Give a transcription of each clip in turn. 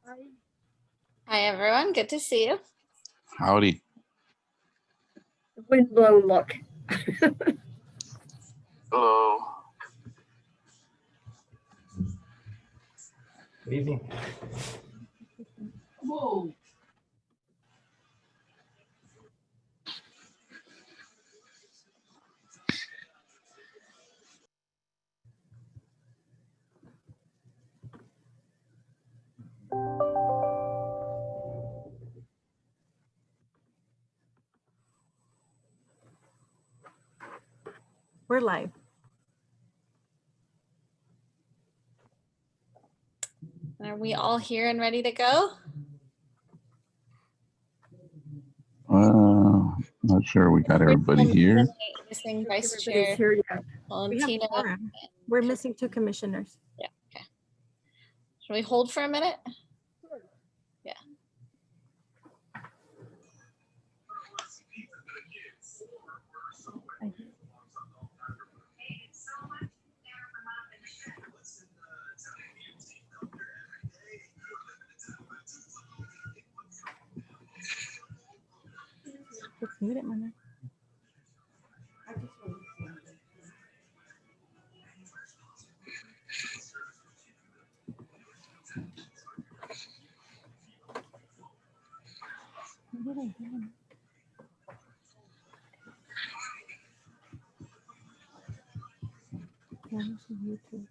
Hi, everyone. Good to see you. Howdy. Windblown look. Hello. Good evening. Whoa. We're live. Are we all here and ready to go? Not sure we got everybody here. Missing Vice Everybody's Chair here yet. We have Valentina. quorum. We're missing 2 commissioners. Yeah. Okay. Should we hold for a minute? Yeah. It's muted, Mama. What did I do? Yeah, this is YouTube.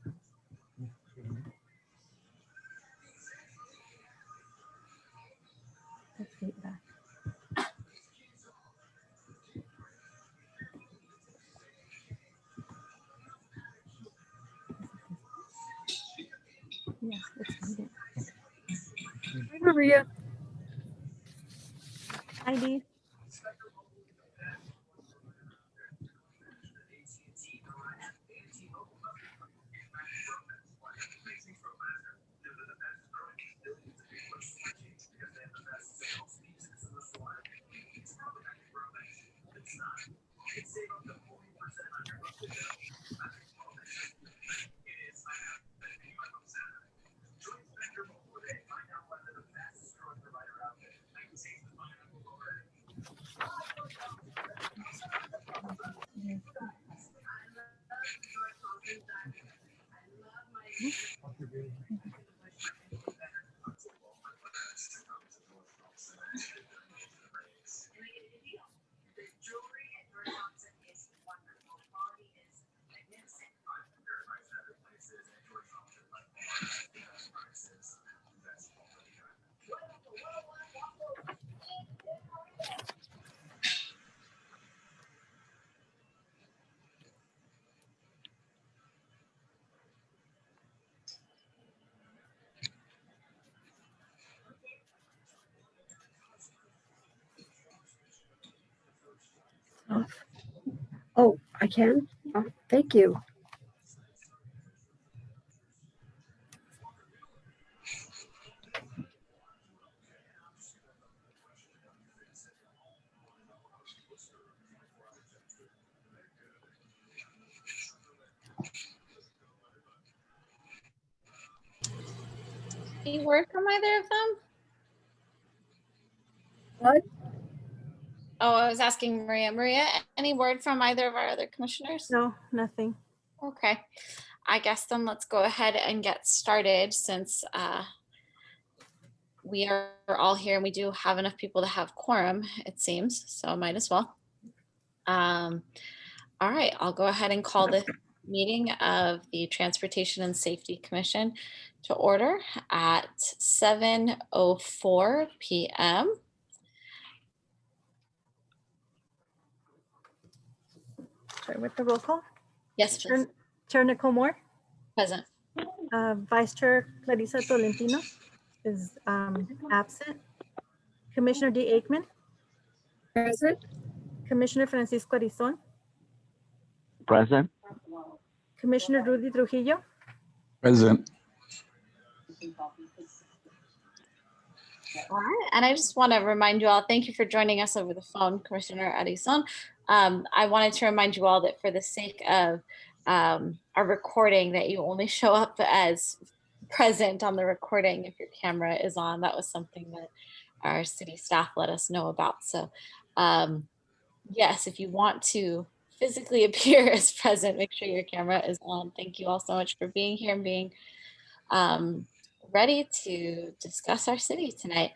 That's feedback. Yeah, it's muted. Hi, Maria. ID. Oh, I can? Oh, thank you. Any word from either of them? What? Oh, I was asking Maria. Maria, any word from either of our other commissioners? No, nothing. Okay. I guess then let's go ahead and get started since we are all here and we do have enough people to have quorum, it seems, so might as well. All right, I'll go ahead and call the meeting of the Transportation and Safety Commission to order at 7:04 p.m. Sorry, with the roll call. Yes, please. Chair Nicole Moore, Present. Vice Chair Clarissa Tolentino is absent. Commissioner D. Aikman, Present? Commissioner Francisco Arizon, Present. Commissioner Rudy Trujillo, Present. All right, and I just want to remind you all, thank you for joining us over the phone, Commissioner Arizon. I wanted to remind you all that for the sake of our recording, that you only show up as present on the recording if your camera is on. That was something that our city staff let us know about. So yes, if you want to physically appear as present, make sure your camera is on. Thank you all so much for being here and being ready to discuss our city tonight.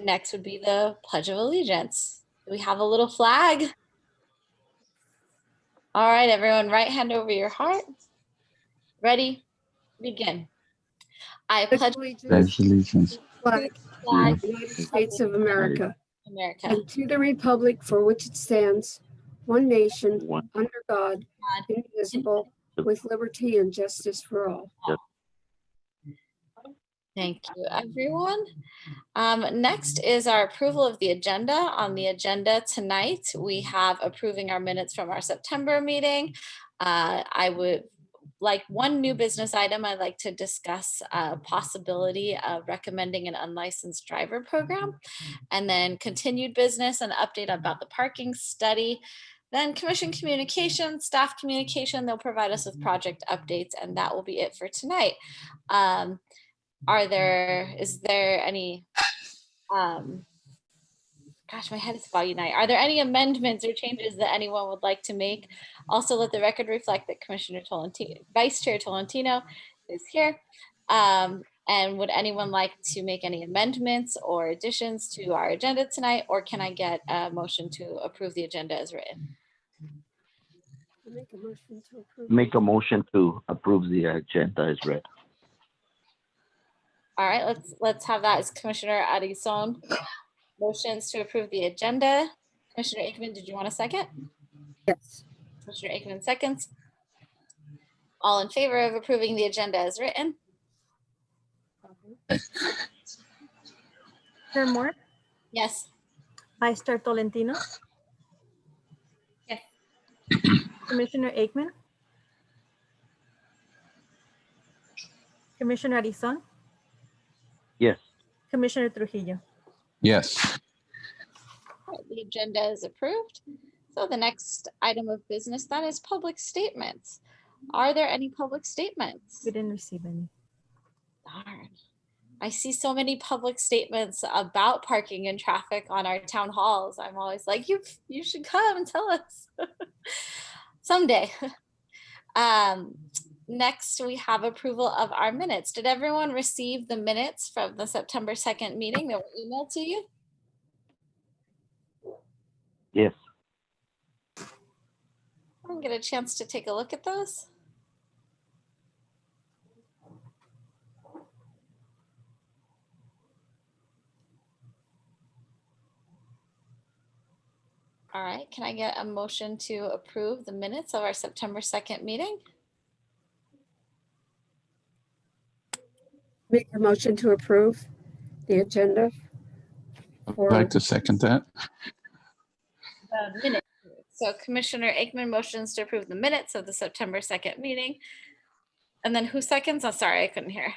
Next would be the Pledge of Allegiance. Do we have a little flag? All right, everyone, right hand over your heart. Ready? Begin. I pledge Allegiance Congratulations. to the flag to the of flag the United States of America of America, and to the republic for which it stands, one nation, One. under God, indivisible, with liberty and justice for all. Thank you, everyone. Next is our approval of the agenda. On the agenda tonight, we have approving our minutes from our September meeting. I would like one new business item. I'd like to discuss a possibility of recommending an unlicensed driver program, and then continued business and update about the parking study. Then commission communication, staff communication, they'll provide us with project updates, and that will be it for tonight. Is there any, gosh, my head is foggy tonight. Are there any amendments or changes that anyone would like to make? Also, let the record reflect that Vice Chair Tolentino is here. And would anyone like to make any amendments or additions to our agenda tonight? Or can I get a motion to approve the agenda as written? Make a motion to approve. Make a motion to approve the agenda as read. All right, let's have that as Commissioner Arizon. Motions to approve the agenda. Commissioner Aikman, did you want a second? Yes. Commissioner Aikman seconds. All in favor of approving the agenda as written? Chair Moore, Yes. Vice Chair Tolentino. Yes. Commissioner Aikman. Commissioner Arizon, Yes. Commissioner Trujillo. Yes. All right, the agenda is approved. So the next item of business then is public statements. Are there any public statements? We didn't receive any. Darn. I see so many public statements about parking and traffic on our town halls. I'm always like, you should come and tell us someday. Next, we have approval of our minutes. Did everyone receive the minutes from the September 2nd meeting that were emailed to you? Yes. I didn't get a chance to take a look at those. All right, can I get a motion to approve the minutes of our September 2nd meeting? Make a motion to approve the agenda. I'd like to second that. The minutes. So Commissioner Aikman motions to approve the minutes of the September 2nd meeting. And then who seconds? Oh, sorry, I couldn't hear.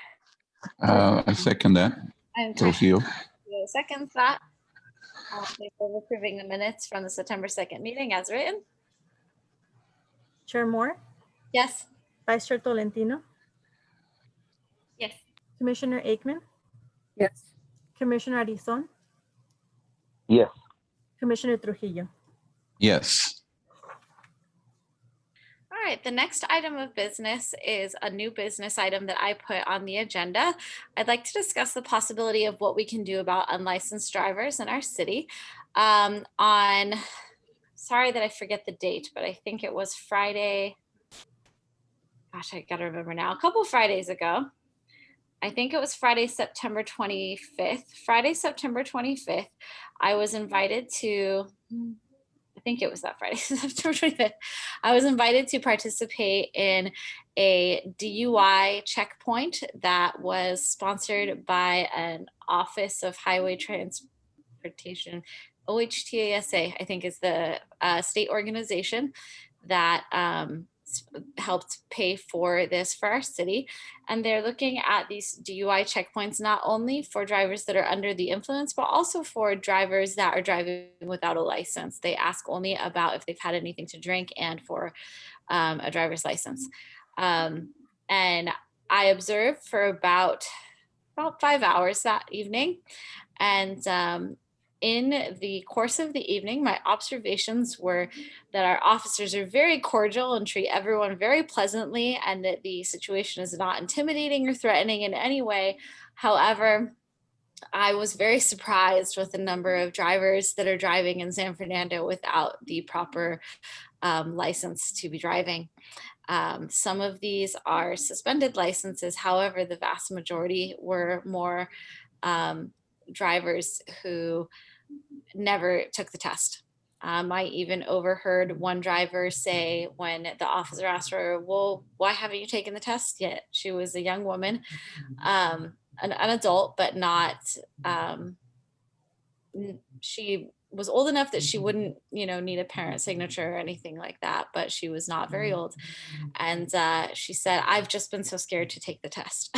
I second that. And Trujillo. Trujillo seconds that. All in favor of approving the minutes from the September 2nd meeting as written? Chair Moore, Yes. Vice Chair Tolentino, Yes. Commissioner Aikman, Yes. Commissioner Arizon, Yes. Commissioner Trujillo. Yes. All right, the next item of business is a new business item that I put on the agenda. I'd like to discuss the possibility of what we can do about unlicensed drivers in our city. Sorry that I forget the date, but I think it was Friday. Gosh, I gotta remember now. A couple Fridays ago. I think it was Friday, September 25th. Friday, September 25th, I was invited to, I think it was that Friday, September 25th. I was invited to participate in a DUI checkpoint that was sponsored by an Office of Highway Transportation, OHTASA, I think is the state organization that helped pay for this for our city. And they're looking at these DUI checkpoints, not only for drivers that are under the influence, but also for drivers that are driving without a license. They ask only about if they've had anything to drink and for a driver's license. And I observed for about 5 hours that evening. And in the course of the evening, my observations were that our officers are very cordial and treat everyone very pleasantly, and that the situation is not intimidating or threatening in any way. However, I was very surprised with the number of drivers that are driving in San Fernando without the proper license to be driving. Some of these are suspended licenses. However, the vast majority were more drivers who never took the test. I even overheard one driver say when the officer asked her, well, why haven't you taken the test yet? She was a young woman, an adult, but not, she was old enough that she wouldn't, need a parent signature or anything like that, but she was not very old. And she said, I've just been so scared to take the test.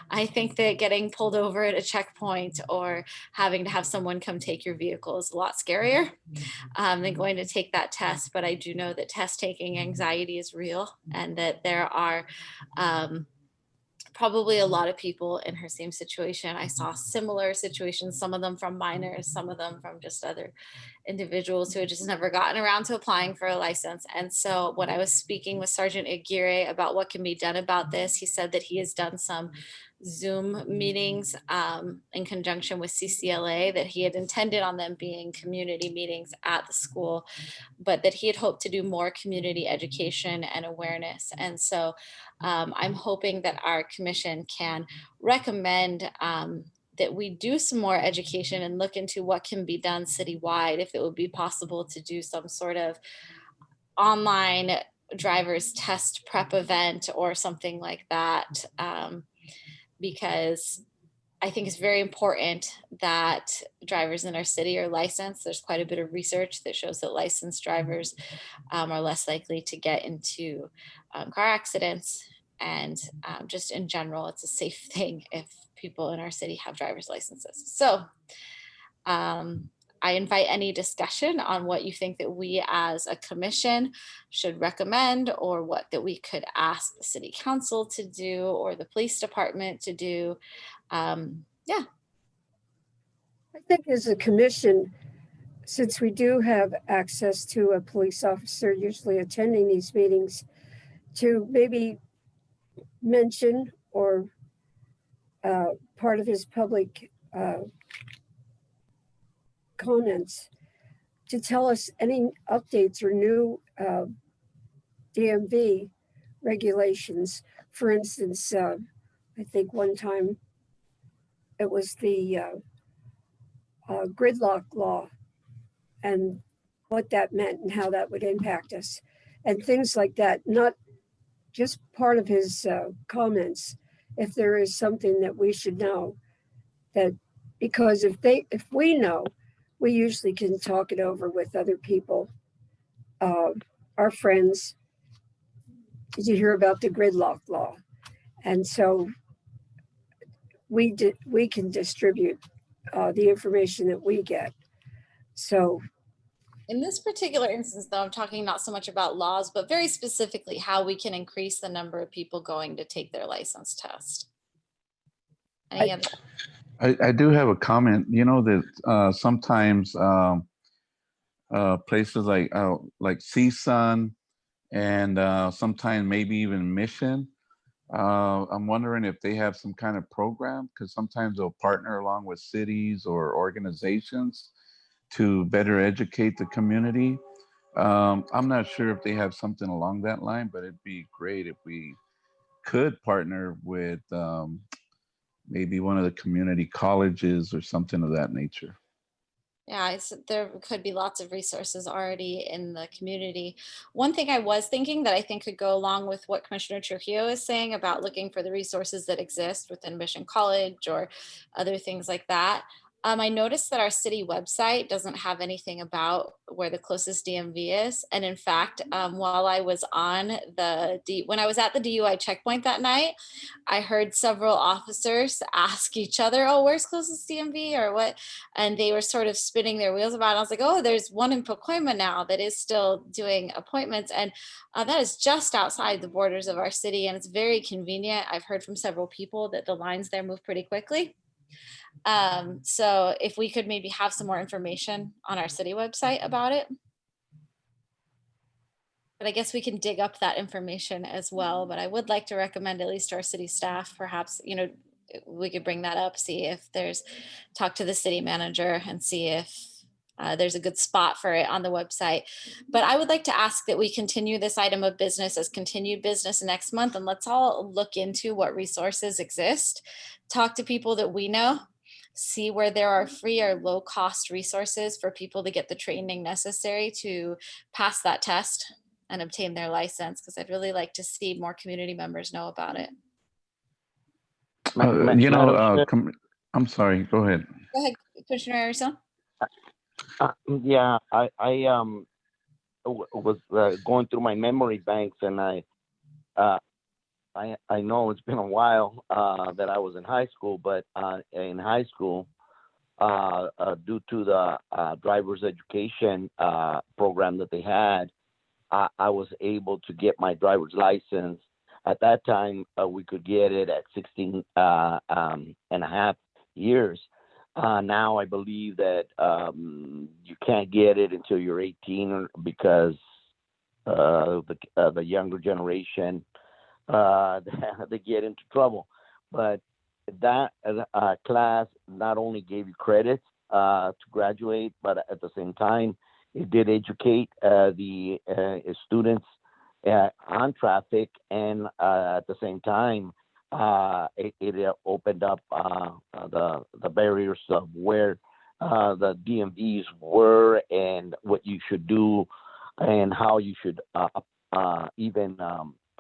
I think that getting pulled over at a checkpoint or having to have someone come take your vehicle is a lot scarier than going to take that test. But I do know that test taking anxiety is real, and that there are probably a lot of people in her same situation. I saw similar situations, some of them from minors, some of them from just other individuals who had just never gotten around to applying for a license. And so when I was speaking with Sergeant Aguirre about what can be done about this, he said that he has done some Zoom meetings in conjunction with CCLA, that he had intended on them being community meetings at the school, but that he had hoped to do more community education and awareness. And so I'm hoping that our commission can recommend that we do some more education and look into what can be done citywide, if it would be possible to do some sort of online driver's test prep event or something like that. Because I think it's very important that drivers in our city are licensed. There's quite a bit of research that shows that licensed drivers are less likely to get into car accidents. And just in general, it's a safe thing if people in our city have driver's licenses. So I invite any discussion on what you think that we as a commission should recommend, or what that we could ask the city council to do or the police department to do. Yeah. I think as a commission, since we do have access to a police officer usually attending these meetings, to maybe mention or part of his public comments to tell us any updates or new DMV regulations. For instance, I think one time it was the gridlock law and what that meant and how that would impact us and things like that. Not just part of his comments. If there is something that we should know, that because if we know, we usually can talk it over with other people, our friends. Did you hear about the gridlock law? And so we can distribute the information that we get. So In this particular instance, though, I'm talking not so much about laws, but very specifically how we can increase the number of people going to take their license test. Any other? I do have a comment. You know that sometimes places like CSUN and sometimes maybe even Mission, I'm wondering if they have some kind of program, because sometimes they'll partner along with cities or organizations to better educate the community. I'm not sure if they have something along that line, but it'd be great if we could partner with maybe one of the community colleges or something of that nature. Yeah, there could be lots of resources already in the community. One thing I was thinking that I think could go along with what Commissioner Trujillo is saying about looking for the resources that exist within Mission College or other things like that. I noticed that our city website doesn't have anything about where the closest DMV is. And in fact, while I was on when I was at the DUI checkpoint that night, I heard several officers ask each other, "Oh, where's closest DMV or what?" And they were sort of spinning their wheels about it. I was like, "Oh, there's one in Pacoima now that is still doing appointments." And that is just outside the borders of our city, and it's very convenient. I've heard from several people that the lines there move pretty quickly. So if we could maybe have some more information on our city website about it. But I guess we can dig up that information as well. But I would like to recommend, at least to our city staff, perhaps, we could bring that up, see if talk to the city manager and see if there's a good spot for it on the website. But I would like to ask that we continue this item of business as continued business next month, and let's all look into what resources exist, talk to people that we know, see where there are free or low cost resources for people to get the training necessary to pass that test and obtain their license, because I'd really like to see more community members know about it. Madam Chair, I'm sorry, go ahead. Go ahead, Commissioner Harrison. yeah, was going through my memory banks, and I know it's been a while that I was in high school, but in high school, due to the driver's education program that they had, I was able to get my driver's license. At that time, we could get it at 16 and a half years. Now I believe that you can't get it until you're 18 because the younger generation, they get into trouble. But that class not only gave you credits to graduate, but at the same time, it did educate the students on traffic, and at the same time, it opened up the barriers of where the DMVs were and what you should do and how you should even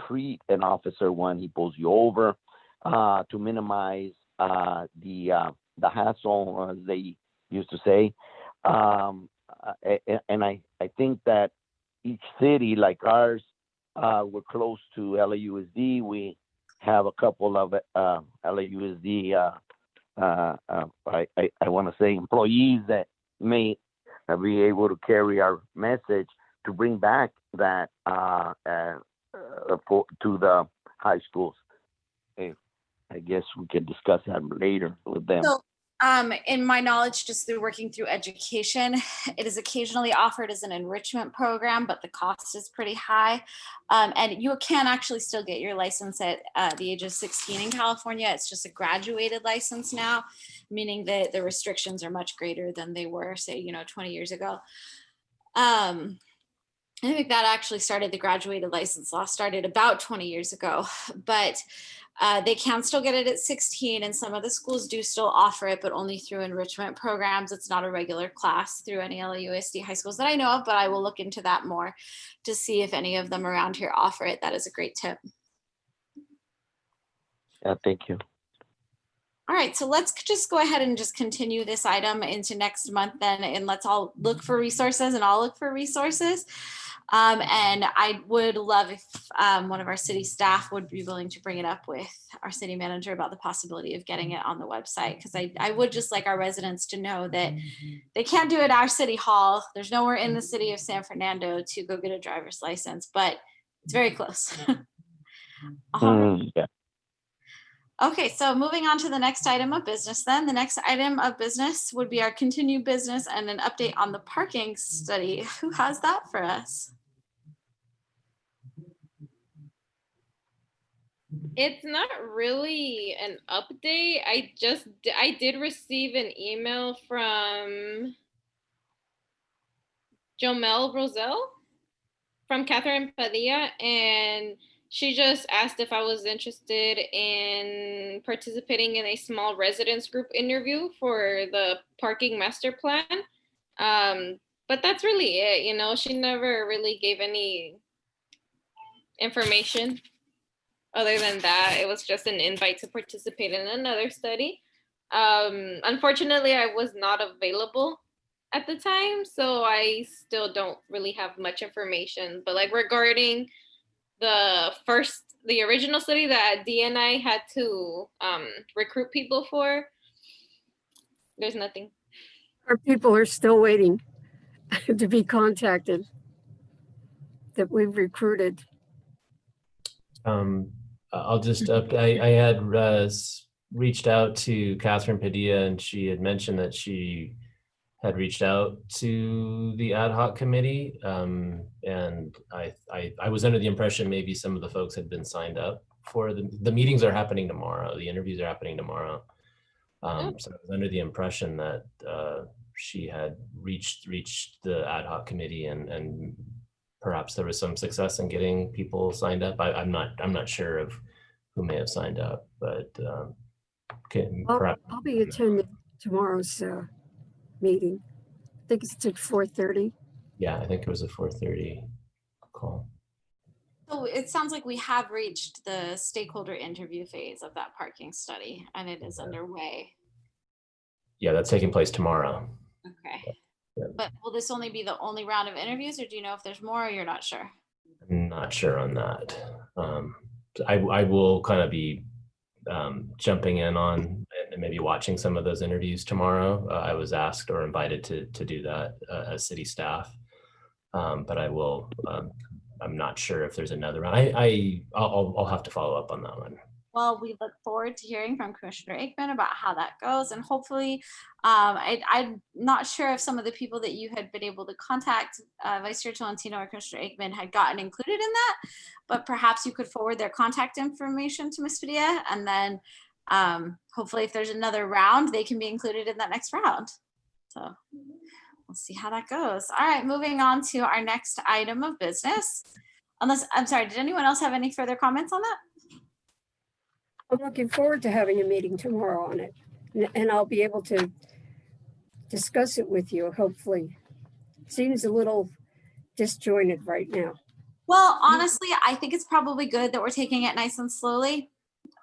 treat an officer when he pulls you over to minimize the hassle, as they used to say. And I think that each city like ours, we're close to LAUSD. We have a couple of LAUSD, I want to say, employees that may be able to carry our message to bring back that to the high schools. I guess we can discuss that later with them. So, in my knowledge, just through working through education, it is occasionally offered as an enrichment program, but the cost is pretty high. And you can actually still get your license at the age of 16 in California. It's just a graduated license now, meaning that the restrictions are much greater than they were, say, 20 years ago. I think that actually started, the graduated license law started about 20 years ago, but they can still get it at 16, and some of the schools do still offer it, but only through enrichment programs. It's not a regular class through any LAUSD high schools that I know of, but I will look into that more to see if any of them around here offer it. That is a great tip. Yeah, thank you. All right, so let's just go ahead and just continue this item into next month then, and let's all look for resources, and I'll look for resources. And I would love if one of our city staff would be willing to bring it up with our city manager about the possibility of getting it on the website, because I would just like our residents to know that they can't do it at our city hall. There's nowhere in the city of San Fernando to go get a driver's license, but it's very close. Yeah. Okay, so moving on to the next item of business then. The next item of business would be our continued business and an update on the parking study. Who has that for us? It's not really an update. I did receive an email from Jomel Roselle from Catherine Padilla, and she just asked if I was interested in participating in a small residence group interview for the parking master plan. But that's really it. She never really gave any information. Other than that, it was just an invite to participate in another study. Unfortunately, I was not available at the time, so I still don't really have much information. But like regarding the original study that DNI had to recruit people for, there's nothing. Our people are still waiting to be contacted that we've recruited. I'll just I had reached out to Catherine Padilla, and she had mentioned that she had reached out to the ad hoc committee, and I was under the impression maybe some of the folks had been signed up for the meetings are happening tomorrow. The interviews are happening tomorrow. So I was under the impression that she had reached the ad hoc committee, and perhaps there was some success in getting people signed up. I'm not sure of who may have signed up, but perhaps I'll be attending tomorrow's meeting. I think it's at 4:30. yeah, I think it was a 4:30 call. So it sounds like we have reached the stakeholder interview phase of that parking study, and it is underway. Yeah, that's taking place tomorrow. Okay. Yeah. But will this only be the only round of interviews, or do you know if there's more, or you're not sure? I'm not sure on that. I will kind of be jumping in on and maybe watching some of those interviews tomorrow. I was asked or invited to do that as city staff, but I will. I'm not sure if there's another round. I'll have to follow up on that one. Well, we look forward to hearing from Commissioner Aikman about how that goes, and hopefully, I'm not sure if some of the people that you had been able to contact, Vice Chair Tolentino or Commissioner Aikman, had gotten included in that, but perhaps you could forward their contact information to Ms. Padilla, and then hopefully if there's another round, they can be included in that next round. So we'll see how that goes. All right, moving on to our next item of business. Unless, I'm sorry, did anyone else have any further comments on that? I'm looking forward to having a meeting tomorrow on it, and I'll be able to discuss it with you, hopefully. Seems a little disjointed right now. Well, honestly, I think it's probably good that we're taking it nice and slowly.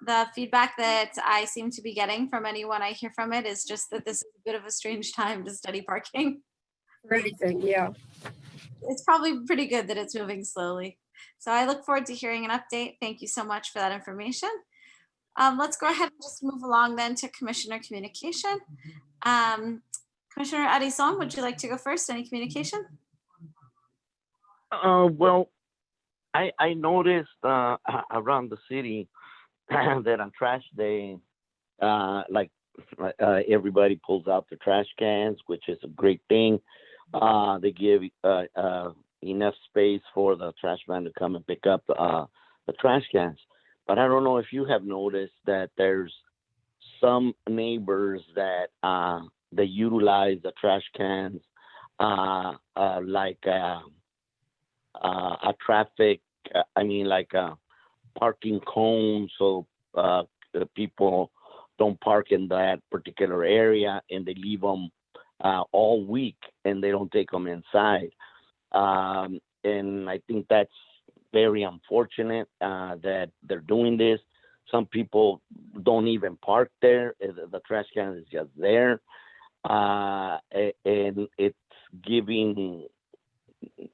The feedback that I seem to be getting from anyone I hear from it is just that this is a bit of a strange time to study parking. For anything, yeah. It's probably pretty good that it's moving slowly. So I look forward to hearing an update. Thank you so much for that information. Let's go ahead and just move along then to Commissioner Communication. Commissioner Addison, would you like to go first? Any communication? Well, I noticed around the city that on trash day, everybody pulls out the trash cans, which is a great thing. They give enough space for the trash man to come and pick up the trash cans. But I don't know if you have noticed that there's some neighbors that they utilize the trash cans like a traffic, like a parking cone, so the people don't park in that particular area, and they leave them all week, and they don't take them inside. And I think that's very unfortunate that they're doing this. Some people don't even park there. The trash can is just there. And it's giving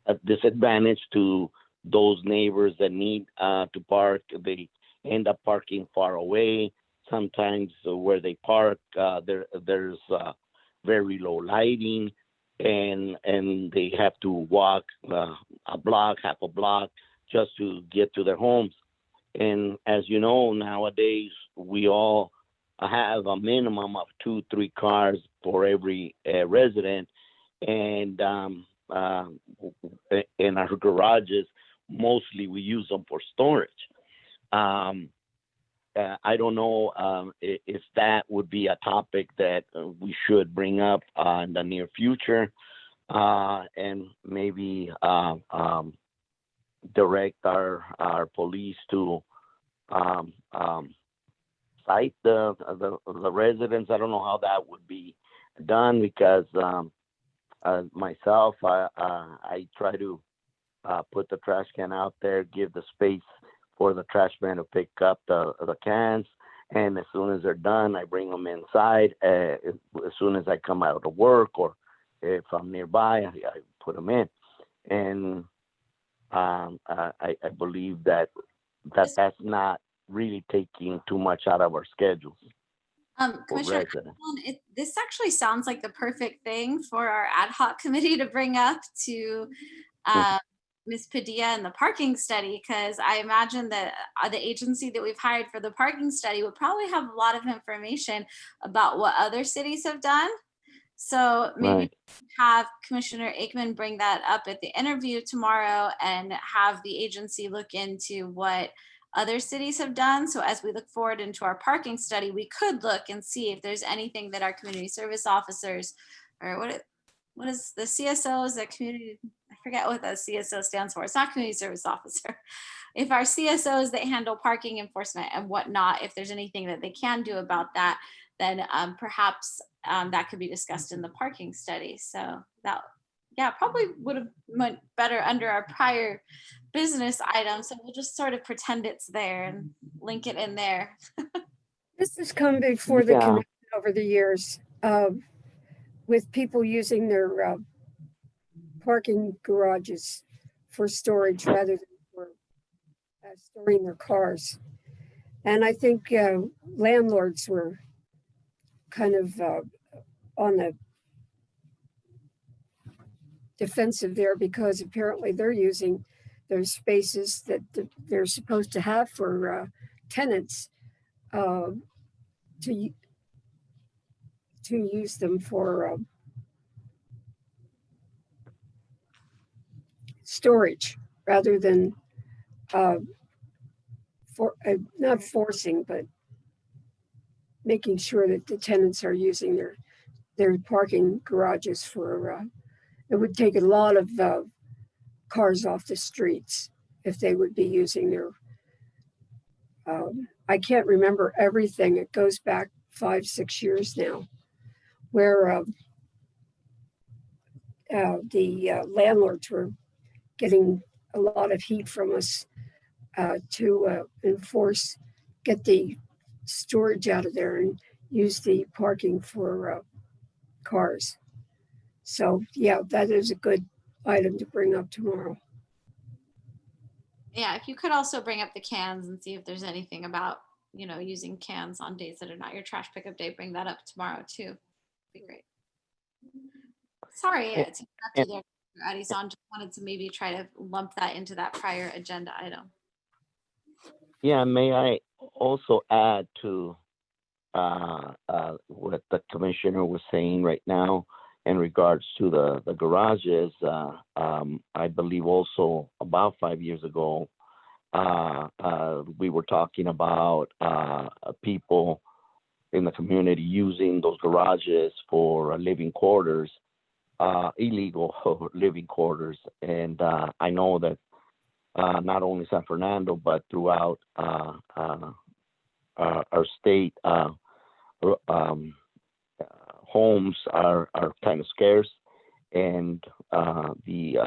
a disadvantage to those neighbors that need to park. They end up parking far away. Sometimes where they park, there's very low lighting, and they have to walk a block, half a block, just to get to their homes. And as you know, nowadays we all have a minimum of 2-3 cars for every resident, and in our garages, mostly we use them for storage. I don't know if that would be a topic that we should bring up in the near future, and maybe direct our police to cite the residents. I don't know how that would be done, because myself, I try to put the trash can out there, give the space for the trash man to pick up the cans, And as soon as they're done, I bring them inside. As soon as I come out of work, or if I'm nearby, I put them in. And I believe that that's not really taking too much out of our schedules. Commissioner, this actually sounds like the perfect thing for our ad hoc committee to bring up to Ms. Padilla and the parking study, because I imagine that the agency that we've hired for the parking study would probably have a lot of information about what other cities have done. So maybe have Commissioner Aikman bring that up at the interview tomorrow and have the agency look into what other cities have done. So as we look forward into our parking study, we could look and see if there's anything that our community service officers, or what is the CSOs, that community, I forget what the CSO stands for. It's not community service officer. If our CSOs that handle parking enforcement and whatnot, if there's anything that they can do about that, then perhaps that could be discussed in the parking study. So that, yeah, probably would have went better under our prior business item. So we'll just sort of pretend it's there and link it in there. This has come before the commission over the years, with people using their parking garages for storage rather than for storing their cars. And I think landlords were kind of on the defensive there, because apparently they're using those spaces that they're supposed to have for tenants to use them for storage rather than not forcing, but making sure that the tenants are using their parking garages for. It would take a lot of cars off the streets if they would be using their. I can't remember everything. It goes back 5-6 years now, where the landlords were getting a lot of heat from us to enforce, get the storage out of there and use the parking for cars. So yeah, that is a good item to bring up tomorrow. Yeah, if you could also bring up the cans and see if there's anything about, using cans on days that are not your trash pickup day, bring that up tomorrow too. Be great. Sorry, it's not there, Addison. Just wanted to maybe try to lump that into that prior agenda item. Yeah, may I also add to what the commissioner was saying right now in regards to the garages. I believe also about 5 years ago, we were talking about people in the community using those garages for living quarters, illegal living quarters. And I know that not only San Fernando, but throughout our state, homes are kind of scarce, and the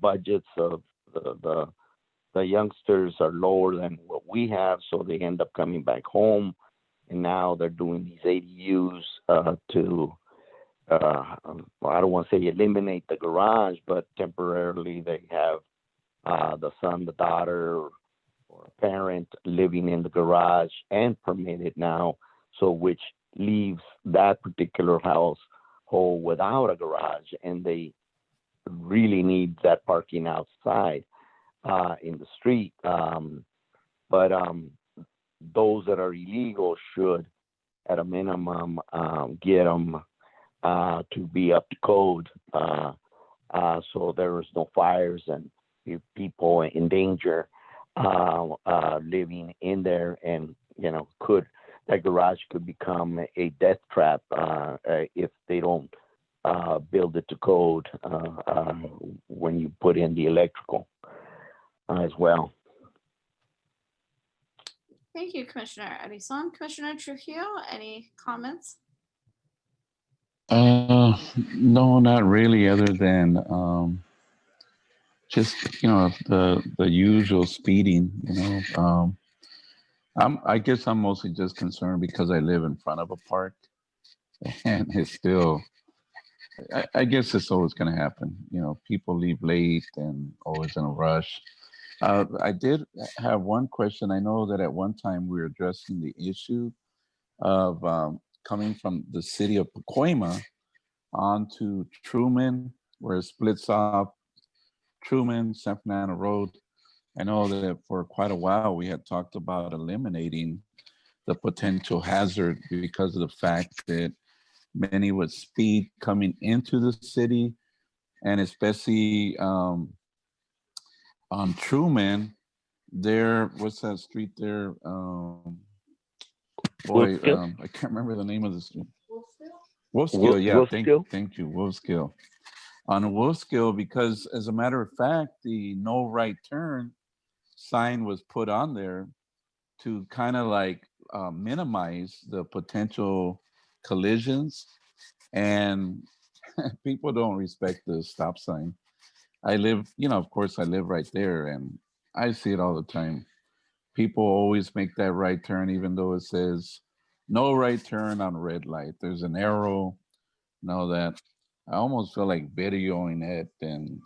budgets of the youngsters are lower than what we have, so they end up coming back home, and now they're doing these ADUs to I don't want to say eliminate the garage, but temporarily they have the son, the daughter, or a parent living in the garage and permitted now, so which leaves that particular household without a garage, and they really need that parking outside in the street. But those that are illegal should, at a minimum, get them to be up to code, so there is no fires and people in danger living in there, and that garage could become a death trap if they don't build it to code when you put in the electrical as well. Thank you, Commissioner Addison. Commissioner Trujillo, any comments? No, not really, other than just the usual speeding. I guess I'm mostly just concerned because I live in front of a park and it's still, I guess it's always going to happen. You know, people leave late and always in a rush. I did have one question. I know that at one time we were addressing the issue of coming from the city of Pacoima onto Truman, where it splits off Truman, San Fernando Road. I know that for quite a while we had talked about eliminating the potential hazard because of the fact that many would speed coming into the city, and especially on Truman, there, what's that street there? Wolfskill? I can't remember the name of the street. Wolfskill, yeah, Wolfskill? thank you, Wolfskill. On Wolfskill, because as a matter of fact, the no right turn sign was put on there to kind of like minimize the potential collisions, and people don't respect the stop sign. I live, you know, of course, I live right there, and I see it all the time. People always make that right turn, even though it says no right turn on red light. There's an arrow, know that. I almost feel like videoing it and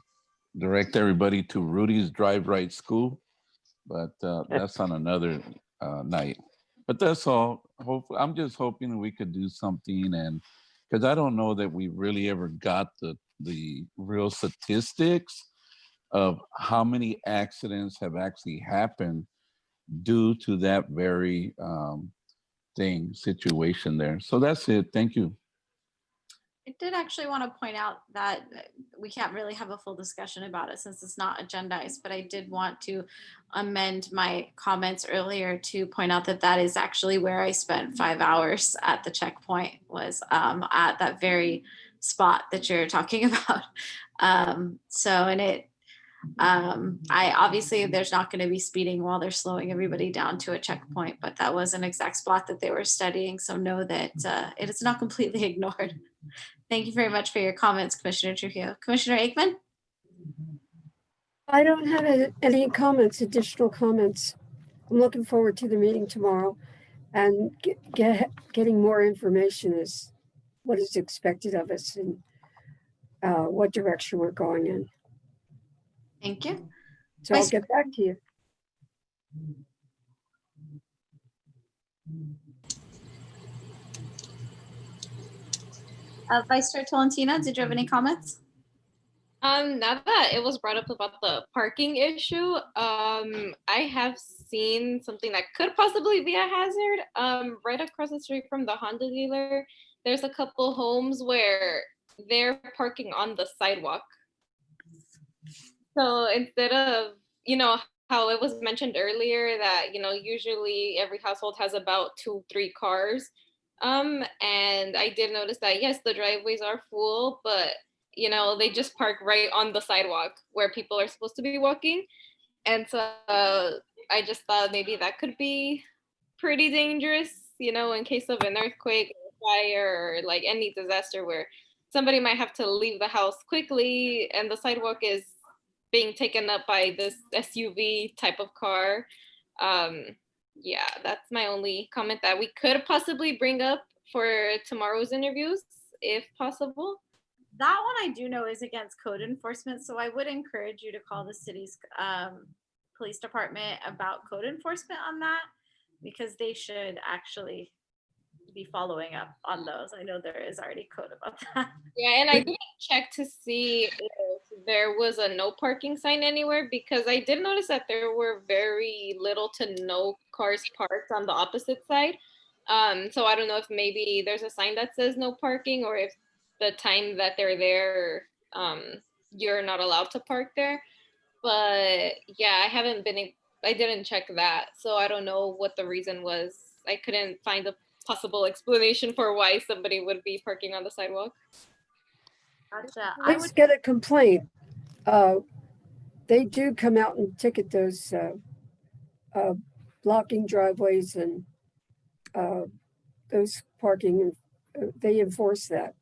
direct everybody to Rudy's Drive Right School, but that's on another night. But that's all. Hopefully, I'm just hoping we could do something, and because I don't know that we really ever got the real statistics of how many accidents have actually happened due to that very situation there. So that's it. Thank you. I did actually want to point out that we can't really have a full discussion about it since it's not agendized, but I did want to amend my comments earlier to point out that that is actually where I spent 5 hours at the checkpoint, was at that very spot that you're talking about. I obviously there's not going to be speeding while they're slowing everybody down to a checkpoint, but that was an exact spot that they were studying. So know that it is not completely ignored. Thank you very much for your comments, Commissioner Trujillo. Commissioner Aikman? I don't have any comments, additional comments. I'm looking forward to the meeting tomorrow and getting more information as what is expected of us and what direction we're going in. Thank you. So I'll get back to you. Vice Chair Tolentino, did you have any comments? Now that it was brought up about the parking issue, I have seen something that could possibly be a hazard. Right across the street from the Honda dealer, there's a couple homes where they're parking on the sidewalk. So instead of, how it was mentioned earlier that, usually every household has about 2-3 cars. And I did notice that, yes, the driveways are full, but they just park right on the sidewalk where people are supposed to be walking. And so I just thought maybe that could be pretty dangerous, in case of an earthquake, or fire, or like any disaster where somebody might have to leave the house quickly and the sidewalk is being taken up by this SUV type of car. Yeah, that's my only comment that we could possibly bring up for tomorrow's interviews, if possible. That one I do know is against code enforcement, so I would encourage you to call the city's police department about code enforcement on that, because they should actually be following up on those. I know there is already code about that. Yeah, and I didn't check to see if there was a no parking sign anywhere, because I did notice that there were very little to no cars parked on the opposite side. So I don't know if maybe there's a sign that says no parking, or if the time that they're there, you're not allowed to park there. But yeah, I didn't check that. So I don't know what the reason was. I couldn't find a possible explanation for why somebody would be parking on the sidewalk. Gotcha. I would get a complaint. They do come out and ticket those blocking driveways and those parking. They enforce that.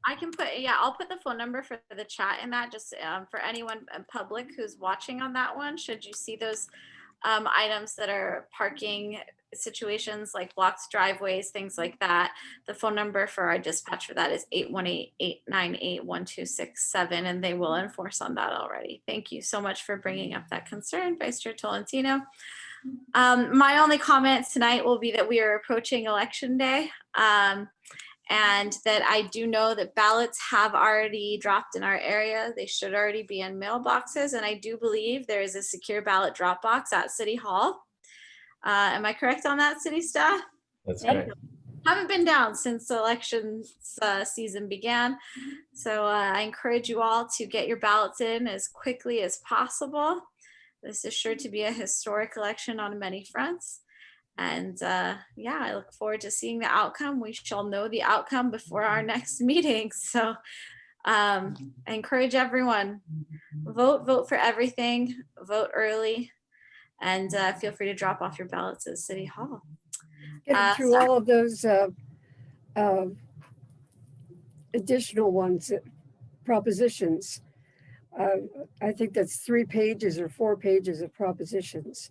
I can I'll put the phone number for the chat in that, just for anyone in public who's watching on that one. Should you see those items that are parking situations like blocked driveways, things like that, the phone number for our dispatch for that is 818-898-1267, and they will enforce on that already. Thank you so much for bringing up that concern, Vice Chair Tolentino. My only comment tonight will be that we are approaching Election Day, and that I do know that ballots have already dropped in our area. They should already be in mailboxes, and I do believe there is a secure ballot drop box at City Hall. Am I correct on that, city staff? That's Thank correct. you. Haven't been down since the election season began. So I encourage you all to get your ballots in as quickly as possible. This is sure to be a historic election on many fronts. And yeah, I look forward to seeing the outcome. We shall know the outcome before our next meeting. So I encourage everyone, vote for everything, vote early, and feel free to drop off your ballots at City Hall. Getting through all of those additional ones, propositions. I think that's 3 pages or 4 pages of propositions,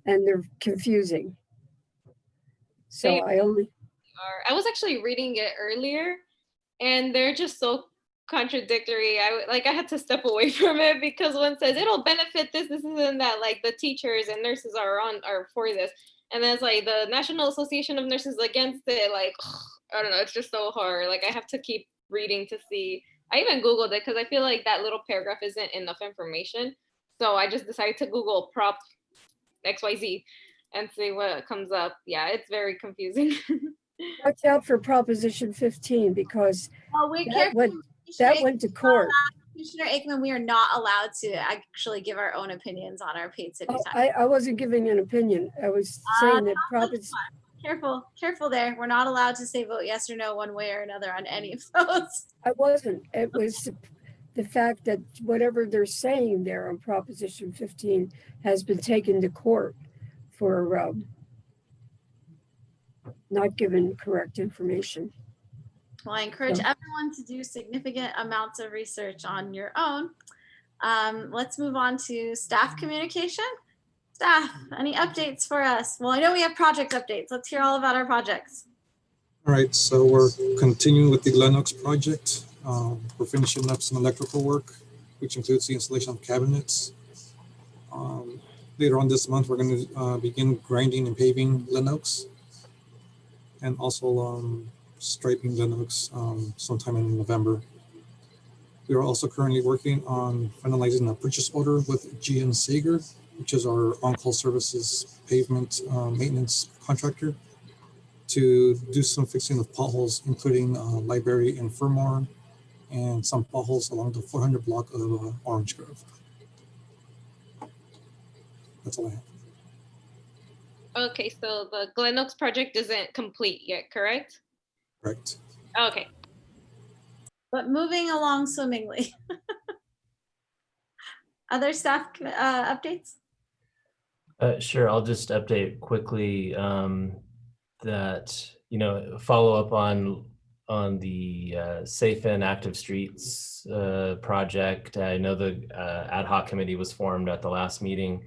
and they're confusing. So They I only, I was actually reading it earlier, and they're just so contradictory. I had to step away from it because one says it'll benefit this and that, like the teachers and nurses are for this, and then it's like the National Association of Nurses against it. Like, I don't know, it's just so hard. Like I have to keep reading to see. I even Googled it because I feel like that little paragraph isn't enough information. So I just decided to Google prop XYZ and see what comes up. Yeah, it's very confusing. watch out for Proposition 15 because Oh, we that went to court. Commissioner Aikman, we are not allowed to actually give our own opinions on our paid city Oh, time. I wasn't giving an opinion. I was saying that Careful there. We're not allowed to say vote yes or no one way or another on any of those. I wasn't. It was the fact that whatever they're saying there on Proposition 15 has been taken to court for not giving correct information. Well, I encourage everyone to do significant amounts of research on your own. Let's move on to staff communication. Staff, any updates for us? Well, I know we have project updates. Let's hear all about our projects. All right, so we're continuing with the Lennox project. We're finishing up some electrical work, which includes the installation of cabinets. Later on this month, we're going to begin grinding and paving Lennox, and also striping Lennox sometime in November. We are also currently working on finalizing a purchase order with GN Sager, which is our on-call services pavement maintenance contractor, to do some fixing of potholes, including Library and Furmore, and some potholes along the 400 block of Orange Grove. That's all I have. Okay, so the Glen Oaks project isn't complete yet, correct? Correct. Okay. But moving along swimmingly. Other staff updates? Sure, I'll just update quickly that, follow up on the Safe and Active Streets project. I know the ad hoc committee was formed at the last meeting,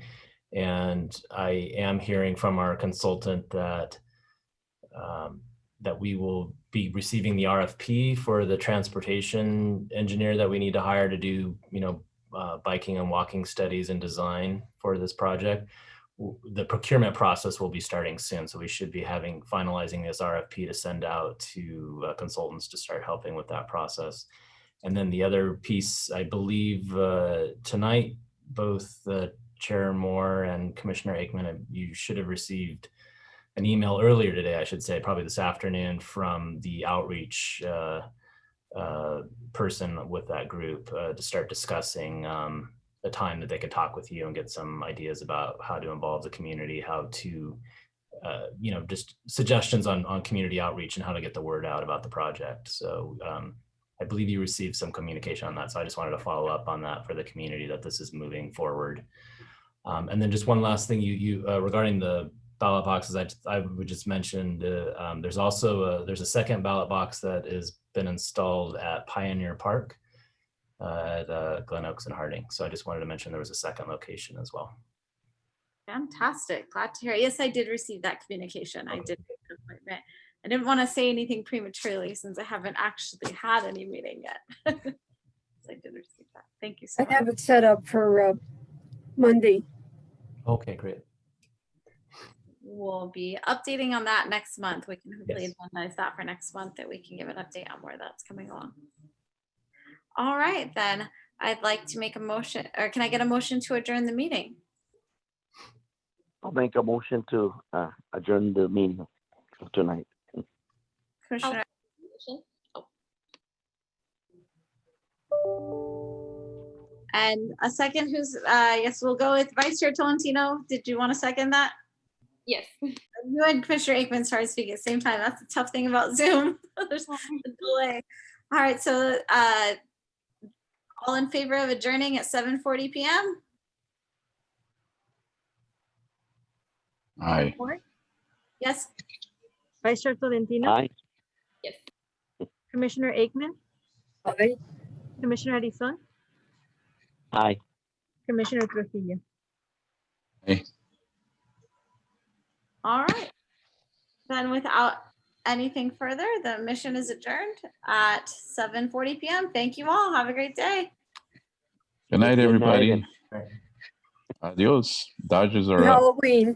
and I am hearing from our consultant that that we will be receiving the RFP for the transportation engineer that we need to hire to do, biking and walking studies and design for this project. The procurement process will be starting soon, so we should be finalizing this RFP to send out to consultants to start helping with that process. And then the other piece, I believe tonight, both Chair Moore and Commissioner Aikman, you should have received an email earlier today, I should say, probably this afternoon, from the outreach person with that group to start discussing a time that they could talk with you and get some ideas about how to involve the community, how to, just suggestions on community outreach and how to get the word out about the project. So I believe you received some communication on that. So I just wanted to follow up on that for the community, that this is moving forward. And then just one last thing, you regarding the ballot boxes, I would just mention there's also there's a second ballot box that has been installed at Pioneer Park at Glen Oaks and Harding. So I just wanted to mention there was a second location as well. Fantastic. Glad to hear it. Yes, I did receive that communication. I did make an appointment. I didn't want to say anything prematurely since I haven't actually had any meeting yet. So I did receive that. Thank you so I much. have it set up for Monday. Okay, great. We'll be updating on that next month. We can hopefully Yes. analyze that for next month, that we can give an update on where that's coming along. All right, then I'd like to make a motion, or can I get a motion to adjourn the meeting? I'll make a motion to adjourn the meeting of tonight. Commissioner, and a second, who's, yes, we'll go with Vice Chair Tolentino. Did you want to second that? Yes. You and Commissioner Aikman started speaking at the same time. That's the tough thing about Zoom. There's a delay. All right, so all in favor of adjourning at 7:40 p.m.? Aye. Yes, Vice Chair Tolentino, Aye. Yes. Commissioner Aikman, Aye. Commissioner Arizon, Aye. Commissioner Trujillo. all right. Then without anything further, the mission is adjourned at 7:40 p.m. Thank you all. Have a great day. Good night, Good night, everybody. and- Adios. Dodgers are Happy up. Halloween.